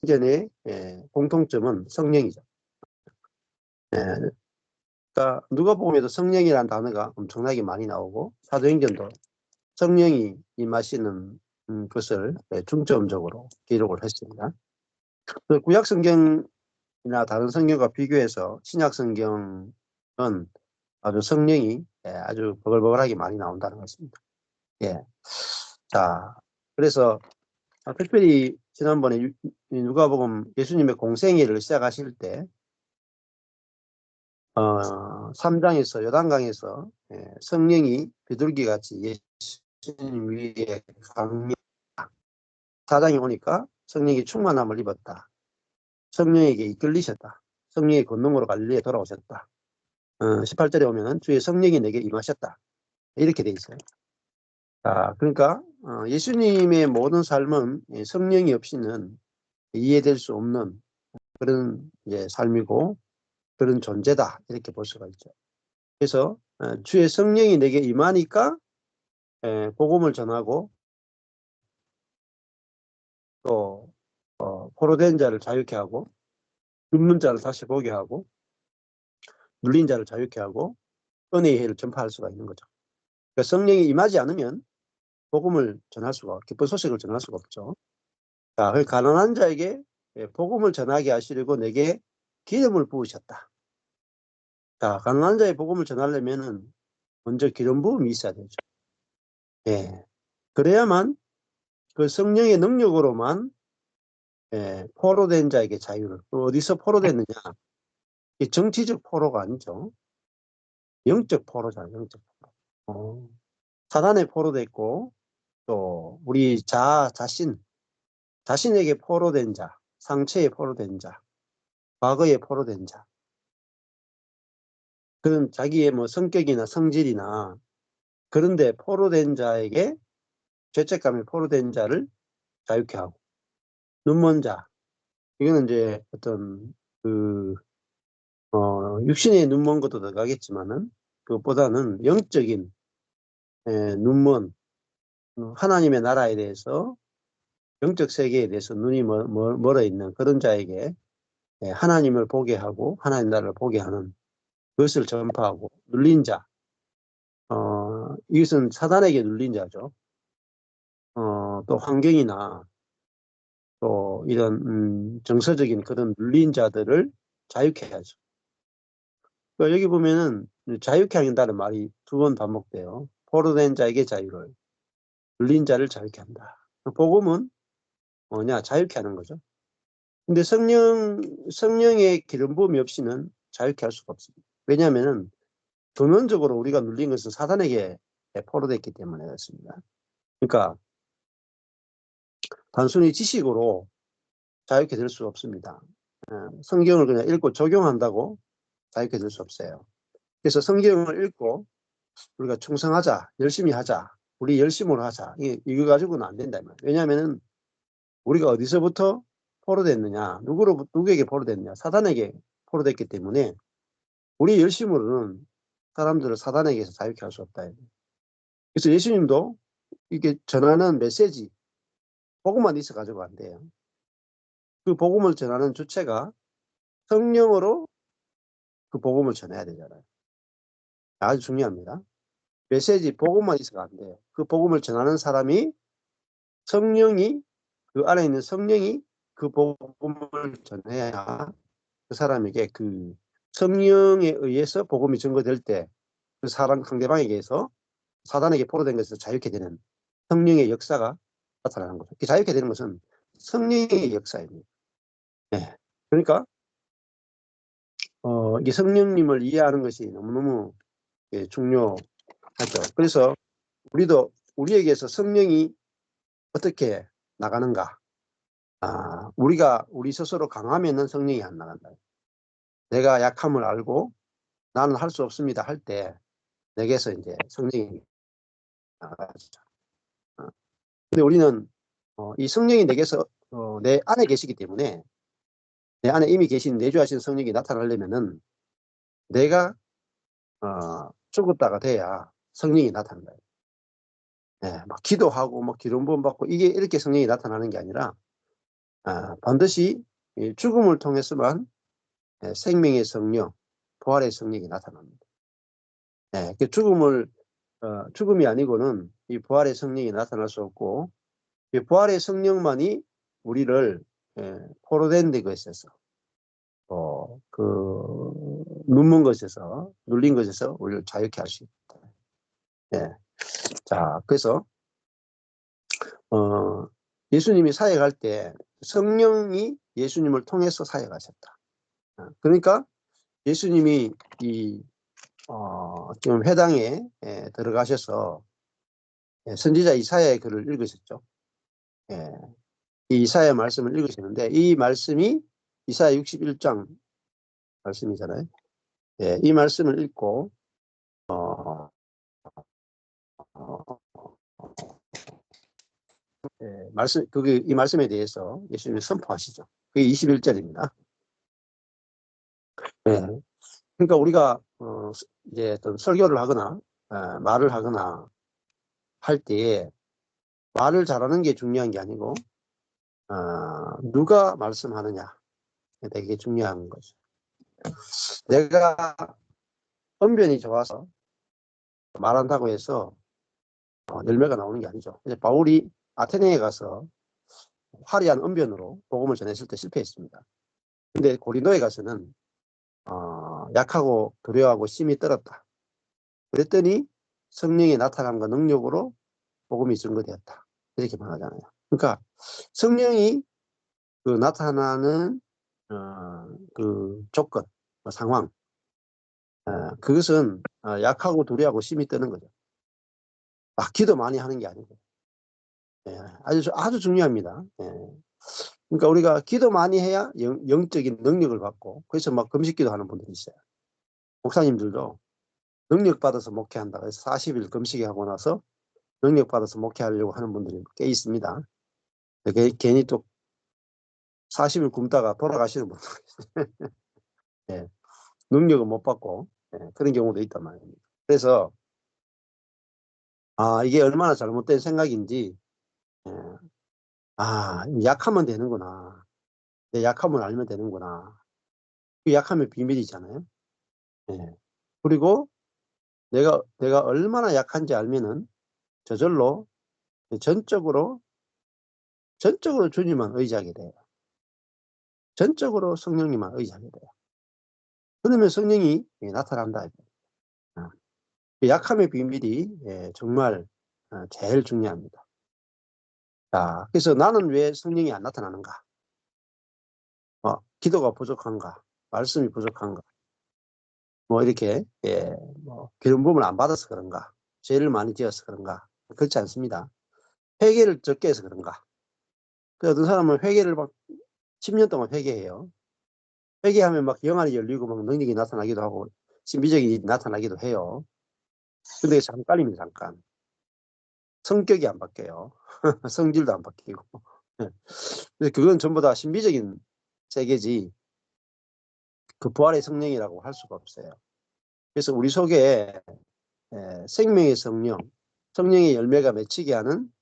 사도행전의 공통점은 성령이죠. 그러니까 누가복음에도 성령이라는 단어가 엄청나게 많이 나오고 사도행전도 성령이 임하시는 것을 중점적으로 기록을 했습니다. 구약 성경이나 다른 성경과 비교해서 신약 성경은 아주 성령이 아주 버글버글하게 많이 나온다는 것입니다. 예. 자, 그래서 특별히 지난번에 누가복음 예수님의 공생애를 시작하실 때 3장에서 요단강에서 성령이 비둘기같이 예수님 위에 강림, 4장에 오니까 성령이 충만함을 입었다. 성령에게 이끌리셨다. 성령의 권능으로 갈릴리에 돌아오셨다. 18절에 오면은 주의 성령이 내게 임하셨다. 이렇게 돼 있어요. 그러니까 예수님의 모든 삶은 성령이 없이는 이해될 수 없는 그런 삶이고 그런 존재다. 이렇게 볼 수가 있죠. 그래서 주의 성령이 내게 임하니까 복음을 전하고 또 포로된 자를 자유케 하고 눕는 자를 다시 보게 하고 눌린 자를 자유케 하고 은혜의 해를 전파할 수가 있는 거죠. 그러니까 성령이 임하지 않으면 복음을 전할 수가, 기쁜 소식을 전할 수가 없죠. 자, 그 가난한 자에게 복음을 전하게 하시려고 내게 기름을 부으셨다. 자, 가난한 자의 복음을 전하려면은 먼저 기름 부음이 있어야 되죠. 예. 그래야만 그 성령의 능력으로만 포로된 자에게 자유를. 어디서 포로됐느냐? 정치적 포로가 아니죠. 영적 포로잖아요. 영적 포로. 사단에 포로됐고 또 우리 자신에게 포로된 자, 상처에 포로된 자, 과거에 포로된 자, 그런 자기의 뭐 성격이나 성질이나 그런데 포로된 자에게 죄책감에 포로된 자를 자유케 하고, 눈먼 자, 이거는 이제 어떤 육신의 눈먼 것도 들어가겠지만은 그것보다는 영적인 눈먼, 하나님의 나라에 대해서, 영적 세계에 대해서 눈이 멀어 있는 그런 자에게 하나님을 보게 하고 하나님 나라를 보게 하는 그것을 전파하고, 눌린 자, 이것은 사단에게 눌린 자죠. 또 환경이나 또 이런 정서적인 그런 눌린 자들을 자유케 하죠. 그러니까 여기 보면은 자유케 한다는 말이 2번 반복돼요. 포로된 자에게 자유를, 눌린 자를 자유케 한다. 복음은 뭐냐? 자유케 하는 거죠. 근데 성령의 기름 부음이 없이는 자유케 할 수가 없습니다. 왜냐하면은 근원적으로 우리가 눌린 것은 사단에게 포로됐기 때문에 그렇습니다. 그러니까 단순히 지식으로 자유케 될 수 없습니다. 성경을 그냥 읽고 적용한다고 자유케 될 수 없어요. 그래서 성경을 읽고 우리가 충성하자, 열심히 하자, 우리 열심으로 하자, 이거 가지고는 안 된다. 왜냐하면은 우리가 어디서부터 포로됐느냐, 누구에게 포로됐느냐, 사단에게 포로됐기 때문에 우리 열심으로는 사람들을 사단에게서 자유케 할 수 없다. 그래서 예수님도 이게 전하는 메시지, 복음만 있어 가지고 안 돼요. 그 복음을 전하는 주체가 성령으로 그 복음을 전해야 되잖아요. 아주 중요합니다. 메시지, 복음만 있어가 안 돼요. 그 복음을 전하는 사람이 성령이, 그 안에 있는 성령이 그 복음을 전해야 그 사람에게 그 성령에 의해서 복음이 증거될 때 그 사람 상대방에게서 사단에게 포로된 것에서 자유케 되는 성령의 역사가 나타나는 거죠. 자유케 되는 것은 성령의 역사입니다. 네. 그러니까 이게 성령님을 이해하는 것이 너무너무 중요하죠. 그래서 우리에게서 성령이 어떻게 나가는가? 우리 스스로 강하면은 성령이 안 나간다. 내가 약함을 알고 나는 할 수 없습니다 할 때 내게서 이제 성령이 나가죠. 근데 우리는 이 성령이 내게서 내 안에 계시기 때문에 내 안에 이미 계신 내주하신 성령이 나타나려면은 내가 죽었다가 돼야 성령이 나타난다. 막 기도하고 막 기름 부음 받고 이게 이렇게 성령이 나타나는 게 아니라 반드시 이 죽음을 통해서만 생명의 성령, 부활의 성령이 나타납니다. 그 죽음이 아니고는 이 부활의 성령이 나타날 수 없고, 이 부활의 성령만이 우리를 포로된 것에서, 눈먼 것에서, 눌린 것에서 우리를 자유케 할 수 있다. 자, 그래서 예수님이 사역할 때 성령이 예수님을 통해서 사역하셨다. 그러니까 예수님이 지금 회당에 들어가셔서 선지자 이사야의 글을 읽으셨죠. 이 이사야 말씀을 읽으시는데, 이 말씀이 이사야 61장 말씀이잖아요. 이 말씀을 읽고 이 말씀에 대해서 예수님이 선포하시죠. 그게 21절입니다. 그러니까 우리가 이제 어떤 설교를 하거나 말을 하거나 할 때에 말을 잘하는 게 중요한 게 아니고 누가 말씀하느냐 되게 중요한 거죠. 내가 언변이 좋아서 말한다고 해서 열매가 나오는 게 아니죠. 이제 바울이 아테네에 가서 화려한 언변으로 복음을 전했을 때 실패했습니다. 근데 고린도에 가서는 약하고 두려워하고 심히 떨었다. 그랬더니 성령이 나타남과 능력으로 복음이 증거되었다. 이렇게 말하잖아요. 그러니까 성령이 나타나는 그 조건, 상황, 그것은 약하고 두려워하고 심히 떠는 거죠. 기도 많이 하는 게 아니고. 아주 중요합니다. 그러니까 우리가 기도 많이 해야 영적인 능력을 받고, 그래서 막 금식기도 하는 분들이 있어요. 목사님들도 능력 받아서 목회한다. 그래서 40일 금식하고 나서 능력 받아서 목회하려고 하는 분들이 꽤 있습니다. 괜히 또 40일 굶다가 돌아가시는 분들. 능력은 못 받고 그런 경우도 있단 말입니다. 그래서 이게 얼마나 잘못된 생각인지, 약하면 되는구나. 내 약함을 알면 되는구나. 그 약함의 비밀이잖아요. 그리고 내가 얼마나 약한지 알면은 저절로 전적으로 주님만 의지하게 돼요. 전적으로 성령님만 의지하게 돼요. 그러면 성령이 나타난다. 약함의 비밀이 정말 제일 중요합니다. 자, 그래서 나는 왜 성령이 안 나타나는가? 기도가 부족한가? 말씀이 부족한가? 이렇게 기름 부음을 안 받아서 그런가? 죄를 많이 지어서 그런가? 그렇지 않습니다. 회개를 적게 해서 그런가? 어떤 사람은 회개를 막 10년 동안 회개해요. 회개하면 막 영안이 열리고 막 능력이 나타나기도 하고 신비적인 일이 나타나기도 해요. 근데 잠깐입니다, 잠깐. 성격이 안 바뀌어요. 성질도 안 바뀌고. 근데 그건 전부 다 신비적인 세계지 그 부활의 성령이라고 할 수가 없어요. 그래서 우리 속에 생명의 성령의 열매가 맺히게 하는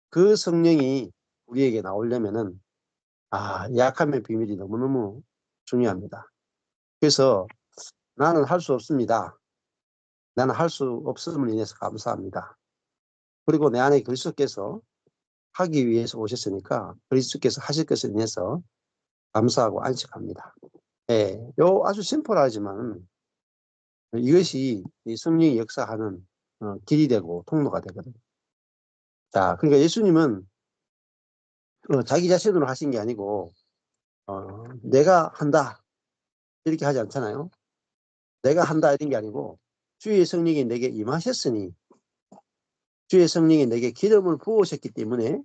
그 성령이 우리에게 나오려면은 약함의 비밀이 너무너무 중요합니다. 그래서 나는 할 수 없습니다. 나는 할 수 없음을 인해서 감사합니다. 그리고 내 안에 그리스도께서 하기 위해서 오셨으니까 그리스도께서 하실 것을 인해서 감사하고 안식합니다. 요 아주 심플하지만 이것이 이 성령이 역사하는 길이 되고 통로가 되거든요. 자, 그러니까 예수님은 자기 자신으로 하신 게 아니고 내가 한다 이렇게 하지 않잖아요. 내가 한다 이런 게 아니고 주의 성령이 내게 임하셨으니 주의 성령이 내게 기름을 부으셨기 때문에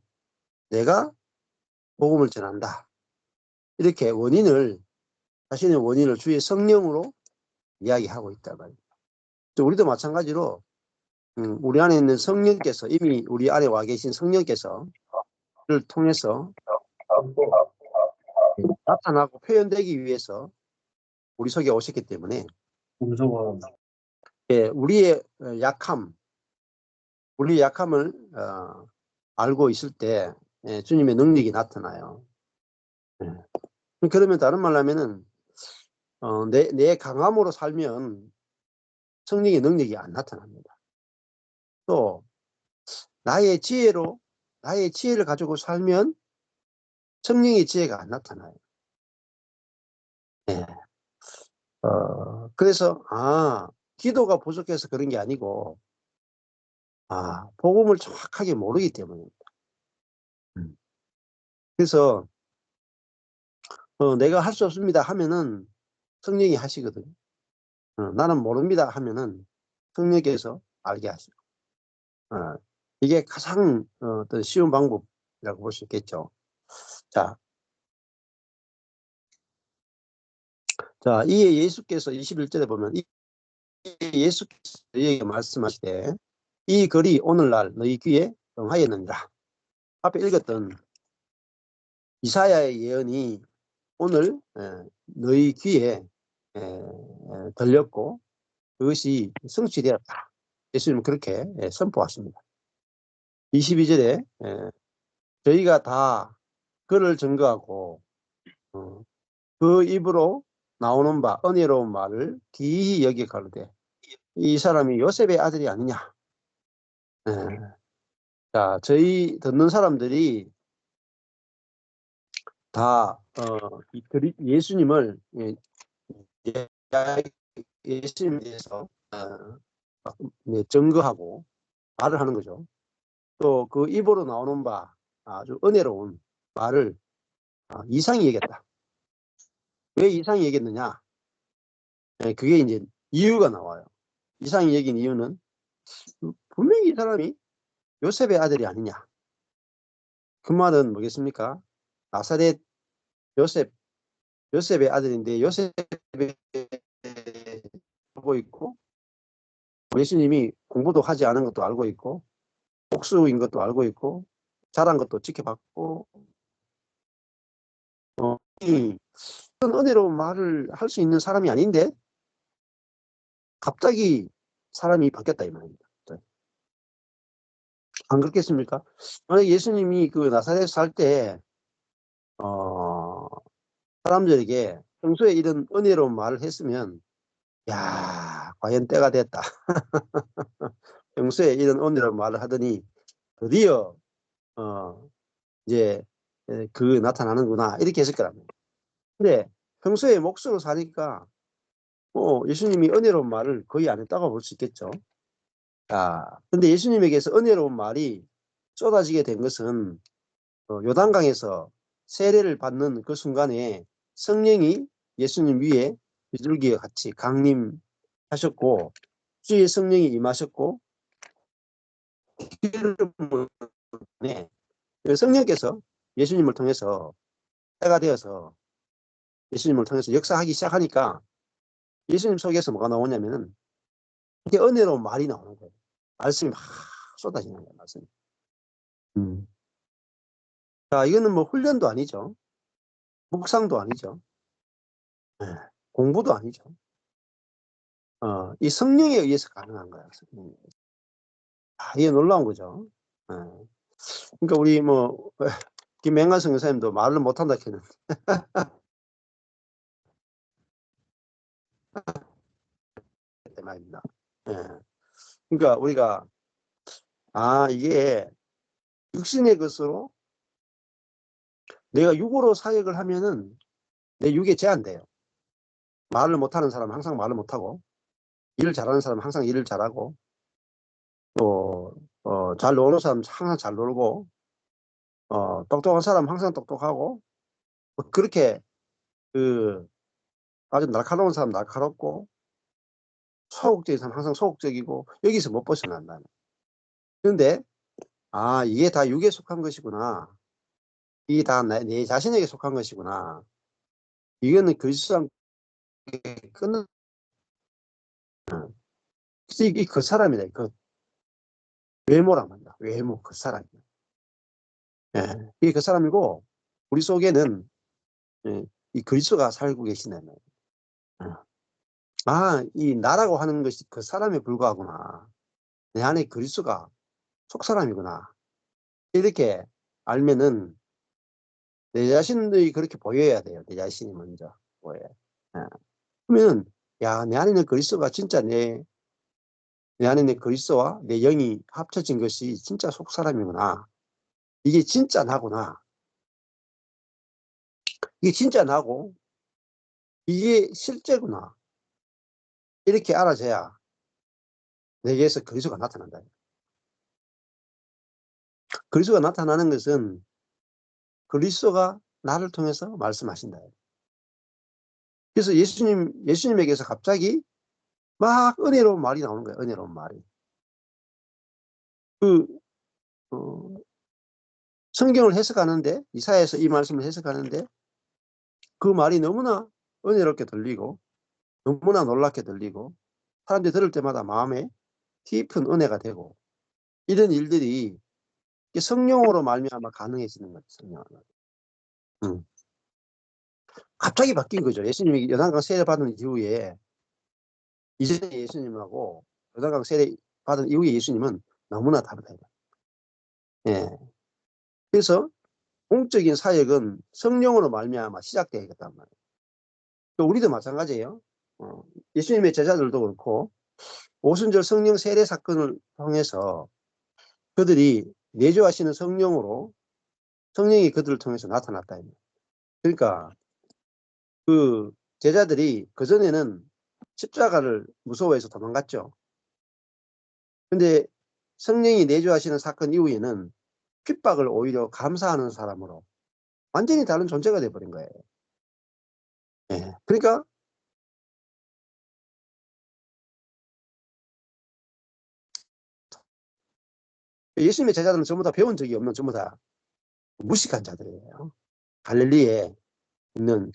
내가 복음을 전한다. 이렇게 자신의 원인을 주의 성령으로 이야기하고 있다 말입니다. 우리도 마찬가지로 우리 안에 있는 성령께서 이미 우리 안에 와 계신 성령께서 를 통해서 나타나고 표현되기 위해서 우리 속에 오셨기 때문에 우리의 약함을 알고 있을 때 주님의 능력이 나타나요. 그러면 다른 말로 하면은 내 강함으로 살면 성령의 능력이 안 나타납니다. 또 나의 지혜를 가지고 살면 성령의 지혜가 안 나타나요. 네. 그래서 기도가 부족해서 그런 게 아니고 복음을 정확하게 모르기 때문입니다. 그래서 내가 할 수 없습니다 하면은 성령이 하시거든요. 나는 모릅니다 하면은 성령께서 알게 하시고 이게 가장 어떤 쉬운 방법이라고 볼 수 있겠죠. 자, 이에 예수께서 21절에 보면 예수께서 너희에게 말씀하시되 이 글이 오늘날 너희 귀에 응하였느니라. 앞에 읽었던 이사야의 예언이 오늘 너희 귀에 들렸고 그것이 성취되었다. 예수님은 그렇게 선포하십니다. 22절에 저희가 다 그를 증거하고 그 입으로 나오는 바 은혜로운 말을 기이히 여겨 가로되 이 사람이 요셉의 아들이 아니냐. 자, 저희 듣는 사람들이 다 예수님을 예수님에 대해서 증거하고 말을 하는 거죠. 또 그 입으로 나오는 바 아주 은혜로운 말을 이상히 여겼다. 왜 이상히 여겼느냐? 그게 이제 이유가 나와요. 이상히 여긴 이유는 분명히 이 사람이 요셉의 아들이 아니냐. 그 말은 뭐겠습니까? 나사렛 요셉의 아들인데 요셉이 알고 있고 예수님이 공부도 하지 않은 것도 알고 있고 복수인 것도 알고 있고 잘한 것도 지켜봤고 그런 은혜로운 말을 할 수 있는 사람이 아닌데 갑자기 사람이 바뀌었다 이 말입니다. 안 그렇겠습니까? 만약 예수님이 그 나사렛 살 때 사람들에게 평소에 이런 은혜로운 말을 했으면 야 과연 때가 됐다. 평소에 이런 은혜로운 말을 하더니 드디어 이제 그 나타나는구나 이렇게 했을 거랍니다. 근데 평소에 목수로 사니까 예수님이 은혜로운 말을 거의 안 했다고 볼 수 있겠죠. 근데 예수님에게서 은혜로운 말이 쏟아지게 된 것은 요단강에서 세례를 받는 그 순간에 성령이 예수님 위에 비둘기와 같이 강림하셨고 주의 성령이 임하셨고 기름을 성령께서 예수님을 통해서 때가 되어서 예수님을 통해서 역사하기 시작하니까 예수님 속에서 뭐가 나오냐면은 이렇게 은혜로운 말이 나오는 거예요. 말씀이 막 쏟아지는 거예요. 말씀이. 자, 이거는 뭐 훈련도 아니죠. 묵상도 아니죠. 공부도 아니죠. 이 성령에 의해서 가능한 거예요. 이게 놀라운 거죠. 그러니까 우리 김맹관 선교사님도 말을 못한다 했는데 말입니다. 그러니까 우리가 이게 육신의 것으로 내가 육으로 사역을 하면은 내 육에 제한돼요. 말을 못하는 사람은 항상 말을 못하고 일을 잘하는 사람은 항상 일을 잘하고 또 잘 노는 사람은 항상 잘 놀고 똑똑한 사람은 항상 똑똑하고 그렇게 아주 날카로운 사람 날카롭고 소극적인 사람 항상 소극적이고 여기서 못 벗어난다. 그런데 이게 다 육에 속한 것이구나. 이게 다 내 자신에게 속한 것이구나. 이거는 그리스도랑 끊는 그 사람이다. 그 외모란 말이야. 외모 그 사람이야. 이게 그 사람이고 우리 속에는 이 그리스도가 살고 계시네. 이 나라고 하는 것이 그 사람에 불과하구나. 내 안에 그리스도가 속 사람이구나. 이렇게 알면은 내 자신이 그렇게 보여야 돼요. 내 자신이 먼저 보여야. 그러면 야, 내 안에 있는 그리스도가 진짜 내 안에 있는 그리스도와 내 영이 합쳐진 것이 진짜 속사람이구나. 이게 진짜 나구나. 이게 진짜 나고 이게 실제구나. 이렇게 알아져야 내게서 그리스도가 나타난다. 그리스도가 나타나는 것은 그리스도가 나를 통해서 말씀하신다. 그래서 예수님에게서 갑자기 막 은혜로운 말이 나오는 거예요. 은혜로운 말이. 그, 어, 성경을 해석하는데, 이사야에서 이 말씀을 해석하는데, 그 말이 너무나 은혜롭게 들리고, 너무나 놀랍게 들리고, 사람들이 들을 때마다 마음에 깊은 은혜가 되고, 이런 일들이 성령으로 말미암아 가능해지는 거죠. 성령으로. 갑자기 바뀐 거죠. 예수님이 요단강 세례 받은 이후에, 이전에 예수님하고 요단강 세례 받은 이후에 예수님은 너무나 다르다. 예. 그래서 공적인 사역은 성령으로 말미암아 시작되겠단 말이에요. 또 우리도 마찬가지예요. 예수님의 제자들도 그렇고 오순절 성령 세례 사건을 통해서 그들이 내주하시는 성령으로 성령이 그들을 통해서 나타났다. 그러니까 그 제자들이 그전에는 십자가를 무서워해서 도망갔죠. 근데 성령이 내주하시는 사건 이후에는 핍박을 오히려 감사하는 사람으로 완전히 다른 존재가 돼버린 거예요. 예. 그러니까 예수님의 제자들은 전부 다 배운 적이 없는 전부 다 무식한 자들이에요. 갈릴리에 있는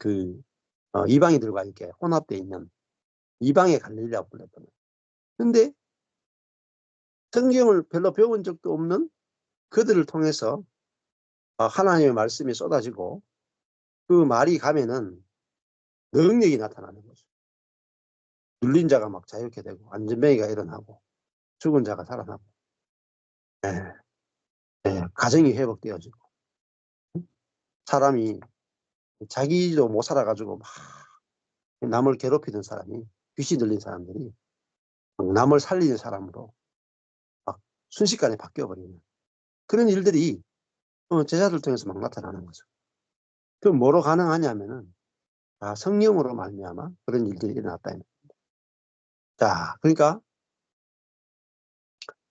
이방인들과 이렇게 혼합되어 있는 이방의 갈릴리라고 불렀던 거예요. 근데 성경을 별로 배운 적도 없는 그들을 통해서 하나님의 말씀이 쏟아지고 그 말이 가면은 능력이 나타나는 거죠. 눌린 자가 막 자유케 되고 안전뱅이가 일어나고 죽은 자가 살아나고 예, 예, 가정이 회복되어지고 사람이 자기도 못 살아가지고 막 남을 괴롭히던 사람이 귀신 들린 사람들이 남을 살리는 사람으로 막 순식간에 바뀌어버리는 그런 일들이 제자들 통해서 막 나타나는 거죠. 그럼 뭐로 가능하냐면은 성령으로 말미암아 그런 일들이 일어났다. 자, 그러니까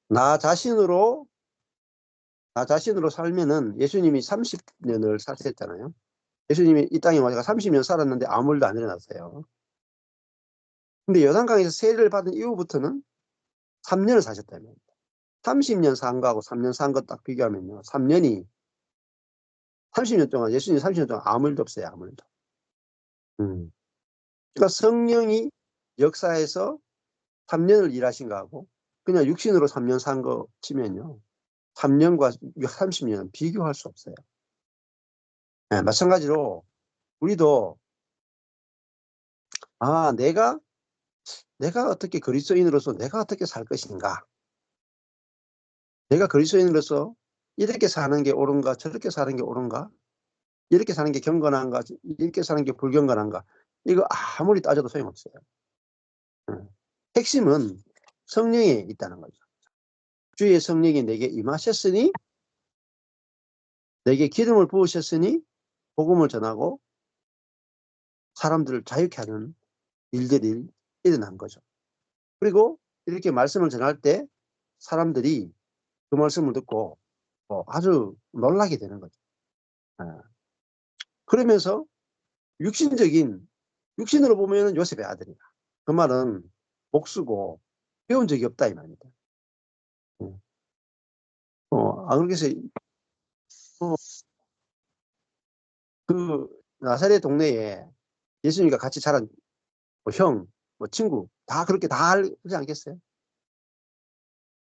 나 자신으로 살면은 예수님이 30년을 사셨잖아요. 예수님이 이 땅에 와서 30년 살았는데 아무 일도 안 일어났어요. 근데 요단강에서 세례를 받은 이후부터는 3년을 사셨다면 30년 산 거하고 3년 산 거 딱 비교하면요. 30년 동안 예수님 30년 동안 아무 일도 없어요. 아무 일도. 그러니까 성령이 역사에서 3년을 일하신 거하고 그냥 육신으로 3년 산 거 치면요. 3년과 30년은 비교할 수 없어요. 네, 마찬가지로 우리도 내가 어떻게 그리스도인으로서 내가 어떻게 살 것인가? 내가 그리스도인으로서 이렇게 사는 게 옳은가? 저렇게 사는 게 옳은가? 이렇게 사는 게 경건한가? 이렇게 사는 게 불경건한가? 이거 아무리 따져도 소용없어요. 핵심은 성령에 있다는 거죠. 주의 성령이 내게 임하셨으니 내게 기름을 부으셨으니 복음을 전하고 사람들을 자유케 하는 일들이 일어난 거죠. 그리고 이렇게 말씀을 전할 때 사람들이 그 말씀을 듣고 아주 놀라게 되는 거죠. 그러면서 육신으로 보면 요셉의 아들이다. 그 말은 복수고 배운 적이 없다 이 말입니다. 그래서 그 나사렛 동네에 예수님과 같이 자란 형, 친구 다 그렇게 다 알지 않겠어요?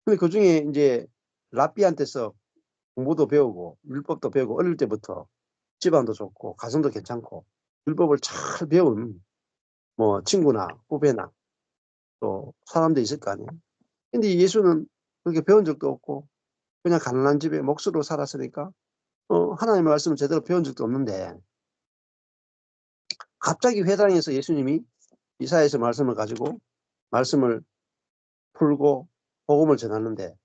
근데 그 중에 이제 랍비한테서 공부도 배우고 율법도 배우고 어릴 때부터 집안도 좋고 가정도 괜찮고 율법을 잘 배운 친구나 후배나 또 사람도 있을 거 아니에요. 근데 예수는 그렇게 배운 적도 없고 그냥 가난한 집에 목수로 살았으니까 하나님의 말씀을 제대로 배운 적도 없는데 갑자기 회당에서 예수님이 이사야에서 말씀을 가지고 말씀을 풀고 복음을 전하는데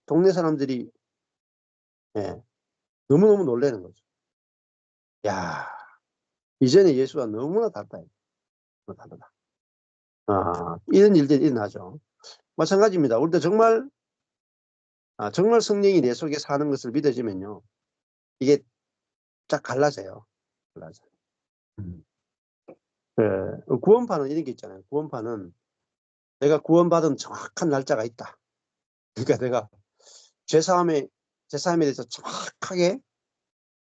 동네 사람들이 예, 너무너무 놀라는 거죠. 야, 이전에 예수와 너무나 다르다. 다르다. 이런 일들이 일어나죠. 마찬가지입니다. 우리도 정말 정말 성령이 내 속에 사는 것을 믿어지면요. 이게 쫙 갈라져요. 갈라져요. 구원파는 이런 게 있잖아요. 구원파는 내가 구원받은 정확한 날짜가 있다. 그러니까 내가 죄사함에 대해서 정확하게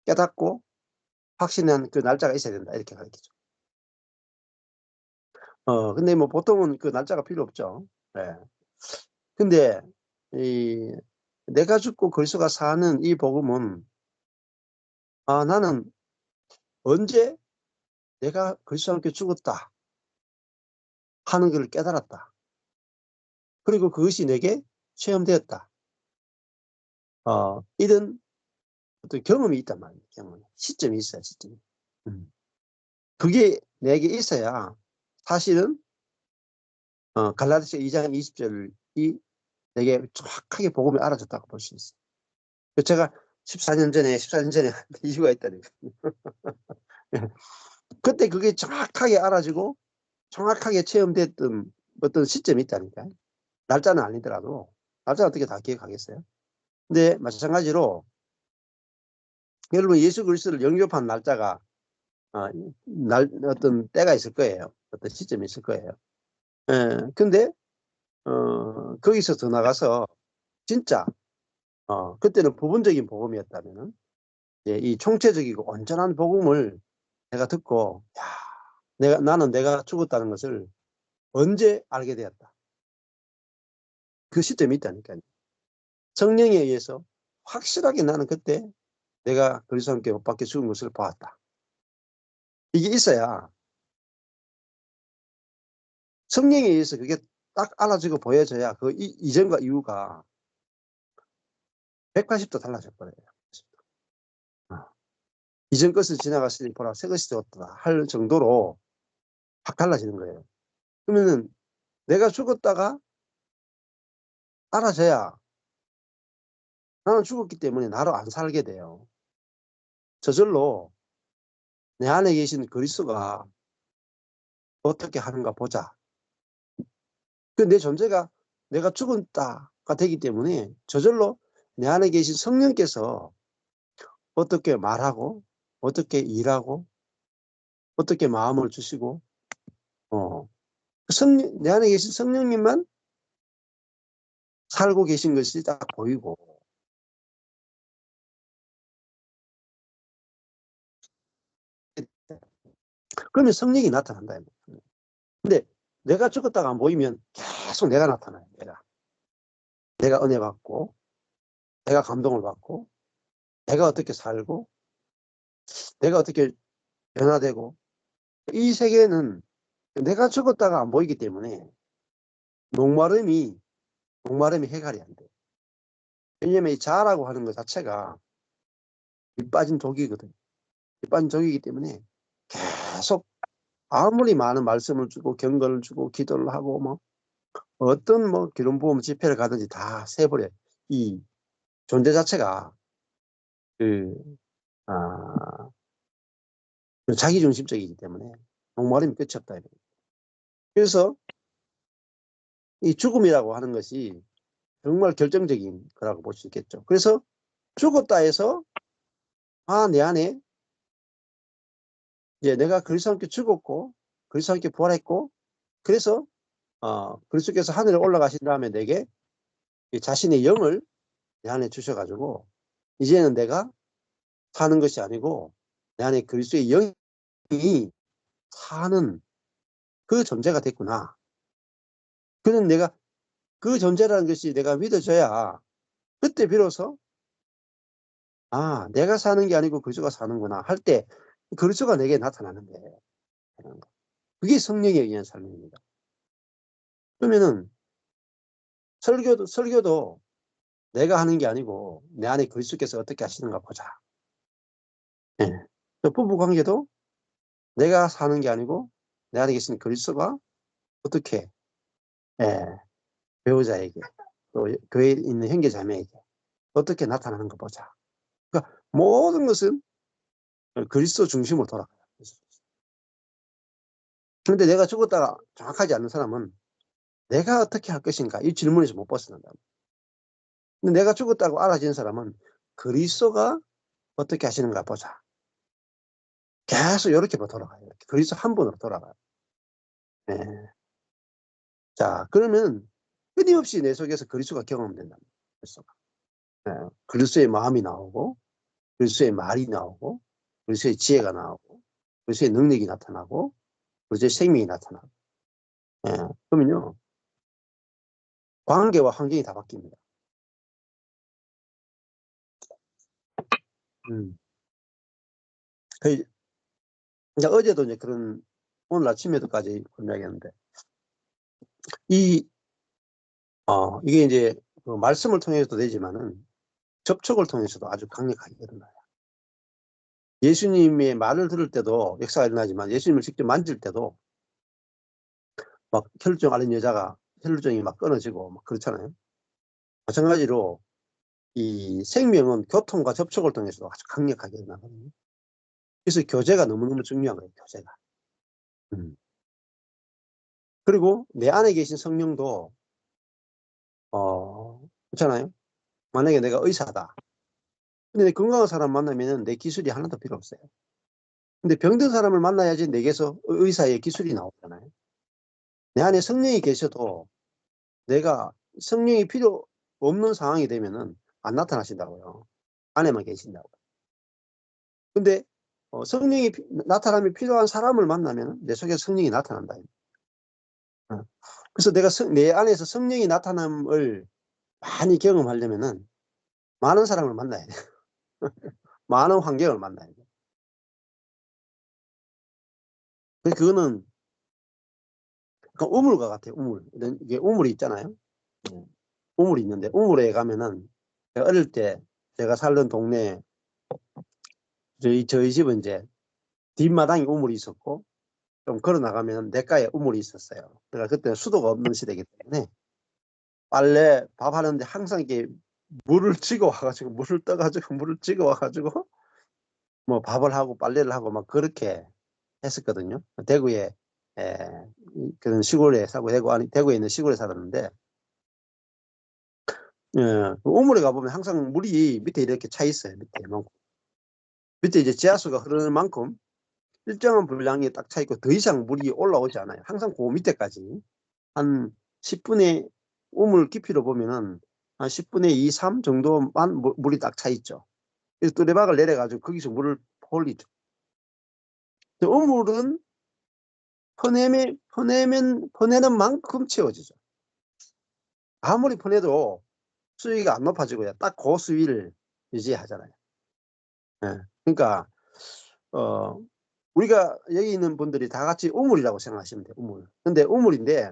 깨닫고 확신한 그 날짜가 있어야 된다. 이렇게 가르치죠. 근데 뭐 보통은 그 날짜가 필요 없죠. 네. 근데 내가 죽고 그리스도가 사는 이 복음은 나는 언제 내가 그리스도와 함께 죽었다 하는 걸 깨달았다. 그리고 그것이 내게 체험되었다. 이런 어떤 경험이 있단 말이에요. 시점이 있어요. 시점이. 그게 내게 있어야 사실은 갈라디아 2장 20절이 내게 정확하게 복음을 알아줬다고 볼 수 있어요. 제가 14년 전에 이유가 있다니까. 그때 그게 정확하게 알아지고 정확하게 체험됐던 어떤 시점이 있다니까요. 날짜는 아니더라도 날짜 어떻게 다 기억하겠어요? 근데 마찬가지로 여러분 예수 그리스도를 영접한 날짜가 어떤 때가 있을 거예요. 어떤 시점이 있을 거예요. 근데 거기서 더 나가서 진짜 그때는 부분적인 복음이었다면은 이 총체적이고 온전한 복음을 내가 듣고 나는 내가 죽었다는 것을 언제 알게 되었다. 그 시점이 있다니까요. 성령에 의해서 확실하게 나는 그때 내가 그리스도와 함께 못 박혀 죽은 것을 보았다. 이게 있어야 성령에 의해서 그게 딱 알아지고 보여져야 그 이전과 이후가 180도 달라져 버려요. 이전 것을 지나갔으니 보라 새 것이 되었다 할 정도로 확 달라지는 거예요. 그러면은 내가 죽었다가 알아져야 나는 죽었기 때문에 나로 안 살게 돼요. 저절로 내 안에 계신 그리스도가 어떻게 하는가 보자. 그 내 존재가 내가 죽었다가 되기 때문에 저절로 내 안에 계신 성령께서 어떻게 말하고 어떻게 일하고 어떻게 마음을 주시고 내 안에 계신 성령님만 살고 계신 것이 딱 보이고 그러면 성령이 나타난다. 근데 내가 죽었다가 안 보이면 계속 내가 나타나요. 내가 은혜 받고 내가 감동을 받고 내가 어떻게 살고 내가 어떻게 변화되고 이 세계는 내가 죽었다가 안 보이기 때문에 목마름이 해결이 안 돼. 왜냐면 이 자라고 하는 것 자체가 밑 빠진 독이거든. 밑 빠진 독이기 때문에 계속 아무리 많은 말씀을 주고 경건을 주고 기도를 하고 뭐 어떤 뭐 기름 부음 집회를 가든지 다 세버려. 이 존재 자체가 그 자기중심적이기 때문에 목마름이 끝이 없다. 그래서 이 죽음이라고 하는 것이 정말 결정적인 거라고 볼 수 있겠죠. 그래서 죽었다 해서 내 안에 이제 내가 그리스도와 함께 죽었고 그리스도와 함께 부활했고 그래서 그리스도께서 하늘에 올라가신 다음에 내게 자신의 영을 내 안에 주셔가지고 이제는 내가 사는 것이 아니고 내 안에 그리스도의 영이 사는 그 존재가 됐구나. 그는 내가 그 존재라는 것이 내가 믿어져야 그때 비로소 내가 사는 게 아니고 그리스도가 사는구나 할 때 그리스도가 내게 나타나는 거예요. 그게 성령에 의한 삶입니다. 그러면은 설교도 내가 하는 게 아니고 내 안에 그리스도께서 어떻게 하시는가 보자. 예. 부부 관계도 내가 사는 게 아니고 내 안에 계신 그리스도가 어떻게 배우자에게 또 교회에 있는 형제 자매에게 어떻게 나타나는 거 보자. 그러니까 모든 것은 그리스도 중심으로 돌아가요. 그런데 내가 죽었다가 정확하지 않는 사람은 내가 어떻게 할 것인가 이 질문에서 못 벗어난다. 근데 내가 죽었다고 알아진 사람은 그리스도가 어떻게 하시는가 보자. 계속 이렇게 돌아가요. 이렇게. 그리스도 한 분으로 돌아가요. 네. 자, 그러면 끊임없이 내 속에서 그리스도가 경험된다. 그리스도가. 네. 그리스도의 마음이 나오고, 그리스도의 말이 나오고, 그리스도의 지혜가 나오고, 그리스도의 능력이 나타나고, 그리스도의 생명이 나타나고. 네. 그러면요, 관계와 환경이 다 바뀝니다. 이제 어제도 이제 오늘 아침에도까지 그런 이야기 했는데, 이게 이제 그 말씀을 통해서도 되지만은 접촉을 통해서도 아주 강력하게 일어나요. 예수님의 말을 들을 때도 역사가 일어나지만 예수님을 직접 만질 때도 막 혈루증 앓은 여자가 혈루증이 막 끊어지고 막 그렇잖아요. 마찬가지로 이 생명은 교통과 접촉을 통해서도 아주 강력하게 일어나거든요. 그래서 교제가 너무너무 중요한 거예요. 교제가. 그리고 내 안에 계신 성령도 그렇잖아요. 만약에 내가 의사다. 근데 건강한 사람 만나면 내 기술이 하나도 필요 없어요. 근데 병든 사람을 만나야지 내게서 의사의 기술이 나오잖아요. 내 안에 성령이 계셔도 내가 성령이 필요 없는 상황이 되면은 안 나타나신다고요. 안에만 계신다고. 근데 성령이 나타남이 필요한 사람을 만나면 내 속에 성령이 나타난다. 그래서 내가 내 안에서 성령이 나타남을 많이 경험하려면은 많은 사람을 만나야 돼요. 많은 환경을 만나야 돼요. 그거는 우물과 같아요. 우물. 이게 우물이 있잖아요. 우물이 있는데 우물에 가면은 어릴 때 제가 살던 동네에 저희 집은 이제 뒷마당에 우물이 있었고 좀 걸어 나가면 냇가에 우물이 있었어요. 그러니까 그때는 수도가 없는 시대이기 때문에 빨래 밥 하는데 항상 이렇게 물을 찍어 와가지고 물을 떠가지고 물을 찍어 와가지고 뭐 밥을 하고 빨래를 하고 막 그렇게 했었거든요. 대구에 그런 시골에 살고 대구에 있는 시골에 살았는데 우물에 가보면 항상 물이 밑에 이렇게 차 있어요. 밑에 이제 지하수가 흐르는 만큼 일정한 분량이 딱 차 있고 더 이상 물이 올라오지 않아요. 항상 그 밑에까지 한 10분의 우물 깊이로 보면은 한 10분의 2, 3 정도만 물이 딱 차 있죠. 그래서 뚜레박을 내려가지고 거기서 물을 올리죠. 우물은 퍼내는 만큼 채워지죠. 아무리 퍼내도 수위가 안 높아지고요. 딱 그 수위를 유지하잖아요. 그러니까 우리가 여기 있는 분들이 다 같이 우물이라고 생각하시면 돼요. 우물. 근데 우물인데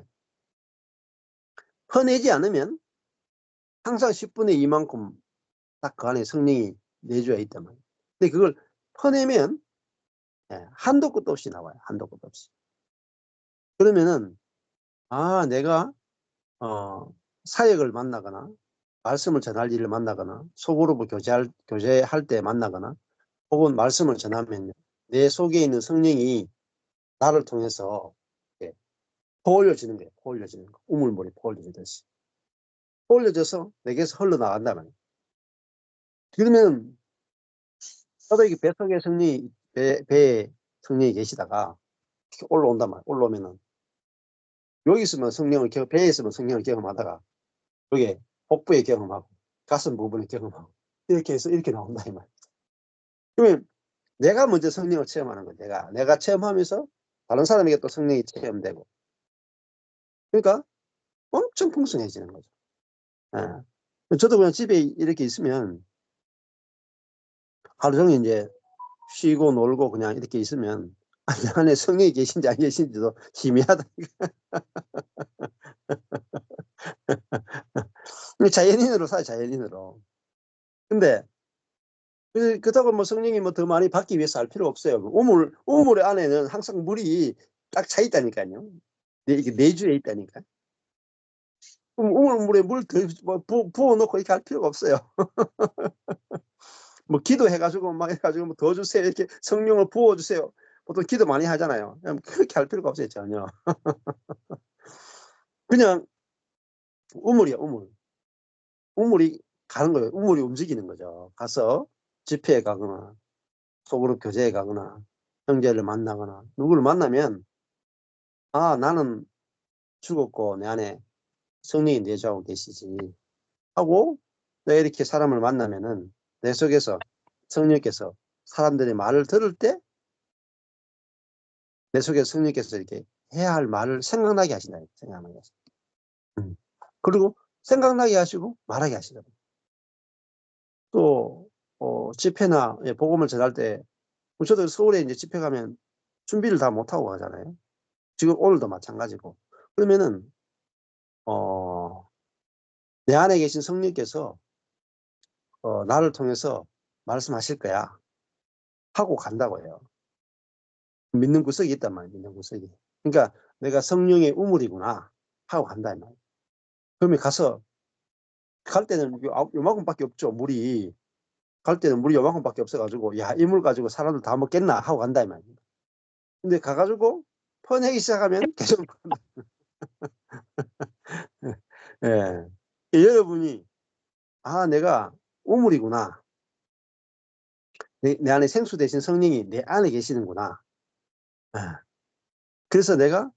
퍼내지 않으면 항상 10분의 2만큼 딱 그 안에 성령이 내주어 있단 말이에요. 근데 그걸 퍼내면 한도 끝도 없이 나와요. 한도 끝도 없이. 그러면은 내가 사역을 만나거나 말씀을 전할 일을 만나거나 소그룹을 교제할 때 만나거나 혹은 말씀을 전하면 내 속에 있는 성령이 나를 통해서 퍼올려지는 거예요. 퍼올려지는 거. 우물물이 퍼올려지듯이. 퍼올려져서 내게서 흘러나간단 말이에요. 그러면 저도 이게 뱃속에 배에 성령이 계시다가 이렇게 올라온단 말이에요. 올라오면은 여기 있으면 배에 있으면 성령을 경험하다가 여기 복부에 경험하고 가슴 부분에 경험하고 이렇게 해서 이렇게 나온다 이 말이에요. 그러면 내가 먼저 성령을 체험하는 거예요. 내가 체험하면서 다른 사람에게 또 성령이 체험되고 그러니까 엄청 풍성해지는 거죠. 저도 그냥 집에 이렇게 있으면 하루 종일 이제 쉬고 놀고 그냥 이렇게 있으면 내 안에 성령이 계신지 안 계신지도 희미하다. 자연인으로 살아요, 자연인으로. 근데 그렇다고 뭐 성령이 뭐 더 많이 받기 위해서 할 필요 없어요. 우물 안에는 항상 물이 딱 차 있다니까요. 이게 내주에 있다니까. 그럼 우물물에 물 더 부어놓고 이렇게 할 필요가 없어요. 뭐 기도해가지고 막 해가지고 뭐 더 주세요, 이렇게 성령을 부어주세요. 보통 기도 많이 하잖아요. 그렇게 할 필요가 없어요, 전혀. 그냥 우물이야, 우물. 우물이 가는 거예요. 우물이 움직이는 거죠. 가서 집회에 가거나 소그룹 교제에 가거나 형제를 만나거나 누구를 만나면, 아, 나는 죽었고 내 안에 성령이 내주하고 계시지 하고, 내가 이렇게 사람을 만나면은 내 속에서 성령께서 사람들의 말을 들을 때 내 속에서 성령께서 이렇게 해야 할 말을 생각나게 하신다. 생각나게 하신다. 그리고 생각나게 하시고 말하게 하시거든요. 또 집회나 복음을 전할 때, 저도 서울에 이제 집회 가면 준비를 다 못하고 가잖아요. 지금 오늘도 마찬가지고. 그러면은 내 안에 계신 성령께서 나를 통해서 말씀하실 거야 하고 간다고 해요. 믿는 구석이 있단 말이에요. 믿는 구석이. 그러니까 내가 성령의 우물이구나 하고 간다 이 말이에요. 그러면 가서 갈 때는 요만큼밖에 없죠. 물이. 갈 때는 물이 요만큼밖에 없어가지고, 야, 이 물 가지고 사람들 다 먹겠나 하고 간다 이 말이에요. 근데 가가지고 퍼내기 시작하면 계속 예. 여러분이, 아, 내가 우물이구나. 내 안에 생수 대신 성령이 내 안에 계시는구나. 예. 그래서 내가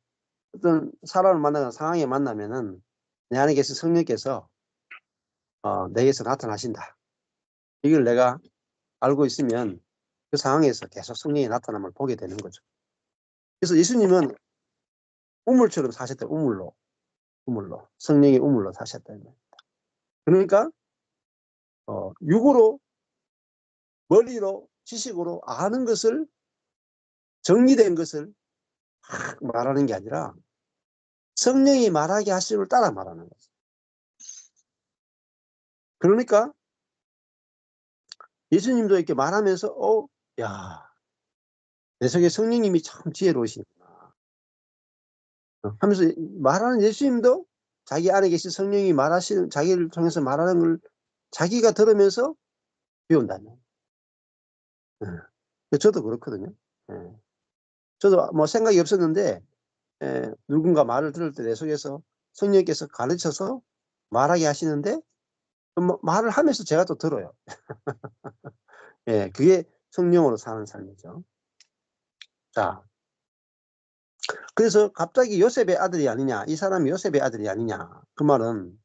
어떤 사람을 만나거나 상황에 만나면은 내 안에 계신 성령께서 내게서 나타나신다. 이걸 내가 알고 있으면 그 상황에서 계속 성령의 나타남을 보게 되는 거죠. 그래서 예수님은 우물처럼 사셨다. 우물로. 성령의 우물로 사셨다. 그러니까 육으로, 머리로, 지식으로 아는 것을, 정리된 것을 막 말하는 게 아니라 성령이 말하게 하심을 따라 말하는 거죠. 그러니까 예수님도 이렇게 말하면서 야, 내 속에 성령님이 참 지혜로우시구나 하면서 말하는 예수님도 자기 안에 계신 성령이 말하시는, 자기를 통해서 말하는 걸 자기가 들으면서 배운다는. 저도 그렇거든요. 저도 뭐 생각이 없었는데 누군가 말을 들을 때 내 속에서 성령께서 가르쳐서 말하게 하시는데 말을 하면서 제가 또 들어요. 그게 성령으로 사는 삶이죠. 자, 그래서 갑자기 요셉의 아들이 아니냐, 이 사람이 요셉의 아들이 아니냐, 그 말은,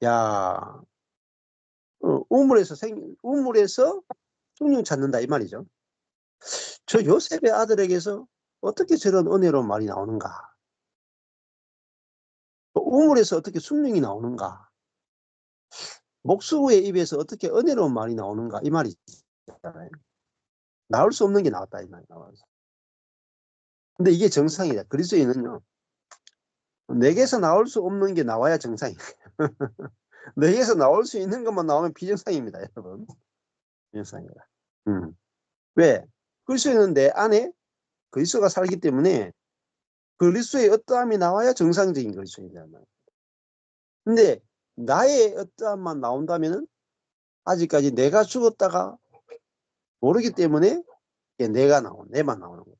야, 우물에서 성령 찾는다 이 말이죠. 저 요셉의 아들에게서 어떻게 저런 은혜로운 말이 나오는가? 우물에서 어떻게 성령이 나오는가? 목수의 입에서 어떻게 은혜로운 말이 나오는가? 이 말이 있잖아요. 나올 수 없는 게 나왔다 이 말이 나와서. 근데 이게 정상이다. 그리스도인은요, 내게서 나올 수 없는 게 나와야 정상이에요. 내게서 나올 수 있는 것만 나오면 비정상입니다, 여러분. 비정상이다. 왜? 그리스도인은 내 안에 그리스도가 살기 때문에 그리스도의 어떠함이 나와야 정상적인 그리스도인이란 말이에요. 근데 나의 어떠함만 나온다면은 아직까지 내가 죽었다가 모르기 때문에 내만 나오는 거죠.